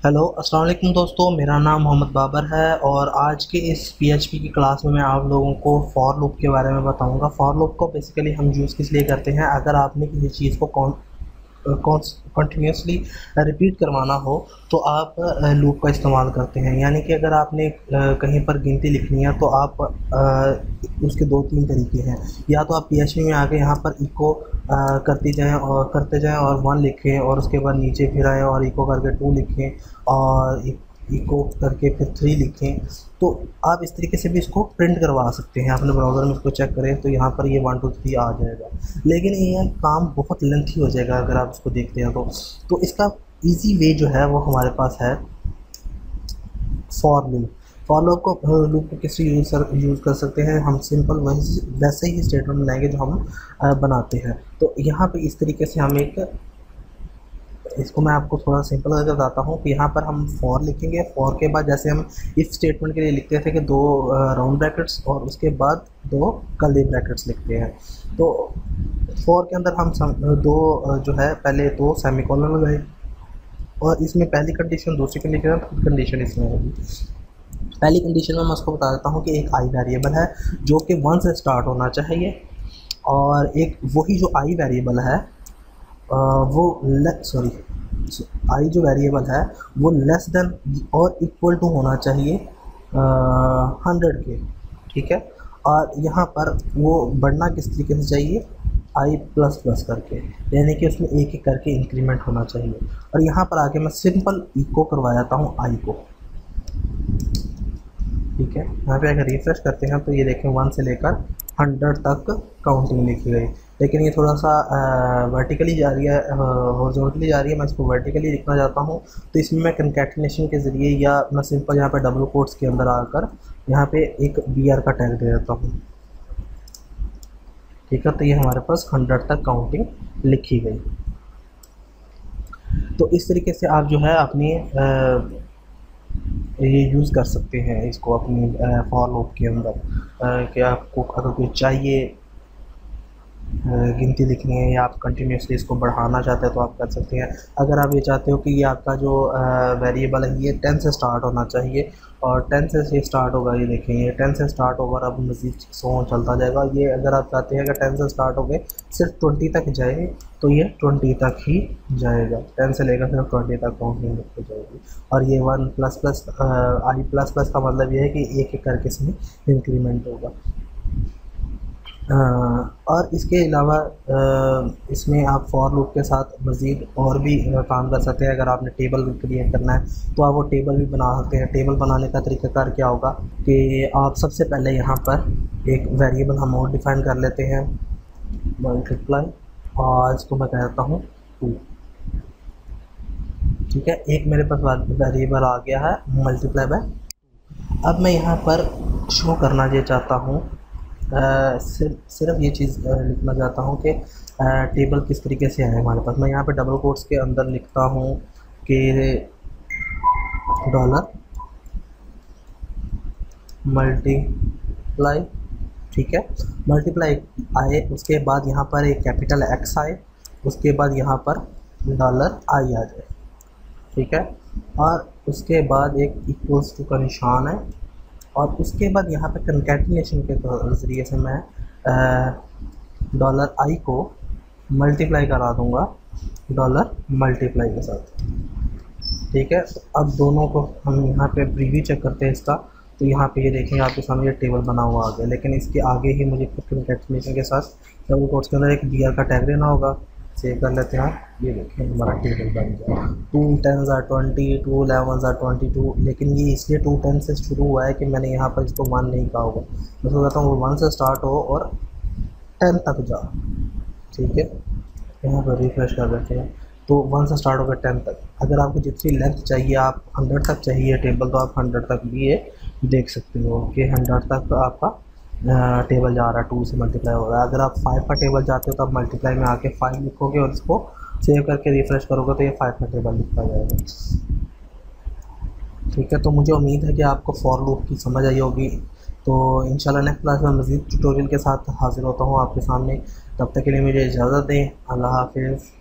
Hello अस्सलाम वालेकुम दोस्तों, मेरा नाम मोहम्मद बाबर है और आज के इस पीएचपी की क्लास में मैं आप लोगों को फॉर लूप के बारे में बताऊंगा। फॉर लूप को बेसिकली हम यूज़ किस लिए करते हैं, अगर आपने किसी चीज़ को कंटिन्यूसली रिपीट करवाना हो तो आप लूप का इस्तेमाल करते हैं। यानी कि अगर आपने कहीं पर गिनती लिखनी है तो आप उसके दो तीन तरीके हैं। या तो आप पीएचपी में आके यहाँ पर इको करते जाएं और 1 लिखें और उसके बाद नीचे फिर आएँ और इको करके 2 लिखें और इको करके फिर 3 लिखें। तो आप इस तरीके से भी इसको प्रिंट करवा सकते हैं। अपने ब्राउज़र में इसको चेक करें तो यहाँ पर ये 1 2 3 आ जाएगा, लेकिन ये काम बहुत लेंथी हो जाएगा अगर आप इसको देखते हैं तो इसका इजी वे जो है वो हमारे पास है फॉर लूप। फॉर लूप को किस यूज़ कर सकते हैं हम, सिंपल वैसे ही स्टेटमेंट बनाएंगे जो हम बनाते हैं। तो यहाँ पे इस तरीके से हम इसको मैं आपको थोड़ा सिंपल करके बताता हूँ कि यहाँ पर हम फॉर लिखेंगे। फॉर के बाद जैसे हम इफ स्टेटमेंट के लिए लिखते थे कि 2 राउंड ब्रैकेट्स और उसके बाद 2 कर्ली ब्रैकेट्स लिखते हैं, तो फॉर के अंदर हम दो जो है पहले 2 सेमीकोलन लगाए और इसमें पहली कंडीशन, दूसरी कंडीशन, थर्ड कंडीशन इसमें होगी। पहली कंडीशन में मैं उसको बता देता हूँ कि एक आई वेरिएबल है जो कि 1 से स्टार्ट होना चाहिए और एक वही जो आई वेरिएबल है आई जो वेरिएबल है वो लेस देन और इक्वल टू होना चाहिए 100 के, ठीक है। और यहाँ पर वो बढ़ना किस तरीके से चाहिए, आई प्लस प्लस करके, यानी कि उसमें एक एक करके इंक्रीमेंट होना चाहिए। और यहाँ पर आके मैं सिंपल इको करवा जाता हूँ आई को, ठीक है। यहाँ पे अगर रिफ्रेश करते हैं तो ये देखें 1 से लेकर 100 तक काउंटिंग लिखी गई, लेकिन ये थोड़ा सा वर्टिकली जा रही है, हॉरिजॉन्टली जा रही है। मैं इसको वर्टिकली लिखना चाहता हूँ तो इसमें मैं कंकैटिनेशन के ज़रिए या मैं सिंपल यहाँ पे डबल कोट्स के अंदर आकर यहाँ पे एक BR का टैग दे देता हूँ, ठीक है। तो ये हमारे पास 100 तक काउंटिंग लिखी गई। तो इस तरीके से आप जो है अपनी ये यूज़ कर सकते हैं इसको अपनी फॉर लूप के अंदर कि आपको अगर कोई चाहिए गिनती लिखनी है या आप कंटिन्यूसली इसको बढ़ाना चाहते हैं तो आप कर सकते हैं। अगर आप ये चाहते हो कि ये आपका जो वेरिएबल है ये 10 से स्टार्ट होना चाहिए और 10 से स्टार्ट होगा, ये देखें ये 10 से स्टार्ट होगा, अब मज़ीद सो चलता जाएगा। ये अगर आप चाहते हैं कि 10 से स्टार्ट हो गए सिर्फ 20 तक जाए तो ये 20 तक ही जाएगा, 10 से लेकर सिर्फ 20 तक काउंटिंग लिखी जाएगी। और ये 1 प्लस प्लस आई प्लस प्लस का मतलब ये है कि एक एक करके इसमें इंक्रीमेंट होगा। और इसके अलावा इसमें आप फॉर लूप के साथ मज़ीद और भी काम कर सकते हैं। अगर आपने टेबल क्रिएट करना है तो आप वो टेबल भी बना सकते हैं। टेबल बनाने का तरीक़ाकार क्या होगा कि आप सबसे पहले यहाँ पर एक वेरिएबल हम और डिफ़ाइन कर लेते हैं, मल्टीप्लाई, और इसको मैं कहता हूँ 2, ठीक है। एक मेरे पास वेरिएबल आ गया है मल्टीप्लाई बाय। अब मैं यहाँ पर शो करना ये चाहता हूँ, सिर्फ ये चीज़ लिखना चाहता हूँ कि टेबल किस तरीके से है हमारे पास। मैं यहाँ पे डबल कोट्स के अंदर लिखता हूँ कि डॉलर मल्टीप्लाई, ठीक है। मल्टीप्लाई आए, उसके बाद यहाँ पर एक कैपिटल X आए, उसके बाद यहाँ पर डॉलर आई आ जाए, ठीक है। और उसके बाद एक इक्वल्स टू का निशान है और उसके बाद यहाँ पे कंकैटिनेशन के ज़रिए से मैं डॉलर आई को मल्टीप्लाई करा दूँगा डॉलर मल्टीप्लाई के साथ, ठीक है। अब दोनों को हम यहाँ पे प्रीव्यू चेक करते हैं इसका, तो यहाँ पे ये देखेंगे आपके सामने ये टेबल बना हुआ आ गया, लेकिन इसके आगे ही मुझे कंकैटिनेशन के साथ डबल कोट्स के अंदर एक BR का टैग देना होगा। सेव कर लेते हैं, ये देखें हमारा टेबल बन गया। 2 10s are 20, 2 11s are 22, लेकिन ये इसलिए 2 10 से शुरू हुआ है कि मैंने यहाँ पर इसको 1 नहीं कहा होगा। मैं सोचता हूँ 1 से स्टार्ट हो और 10 तक जा, ठीक है। यहाँ पर रिफ्रेश कर देते हैं तो 1 से स्टार्ट होकर 10 तक। अगर आपको जितनी लेंथ चाहिए, आप 100 तक चाहिए टेबल, तो आप 100 तक भी ये देख सकते हो कि 100 तक आपका टेबल जा रहा है, 2 से मल्टीप्लाई हो रहा है। अगर आप 5 का टेबल चाहते हो तो आप मल्टीप्लाई में आके 5 लिखोगे और इसको सेव करके रिफ़्रेश करोगे तो ये 5 का टेबल लिखा जाएगा, ठीक है। तो मुझे उम्मीद है कि आपको फॉर लूप की समझ आई होगी। तो इंशाल्लाह नेक्स्ट क्लास में मज़ीद ट्यूटोरियल के साथ हाज़िर होता हूँ आपके सामने। तब तक के लिए मुझे इजाज़त दें। अल्लाह हाफ़िज़।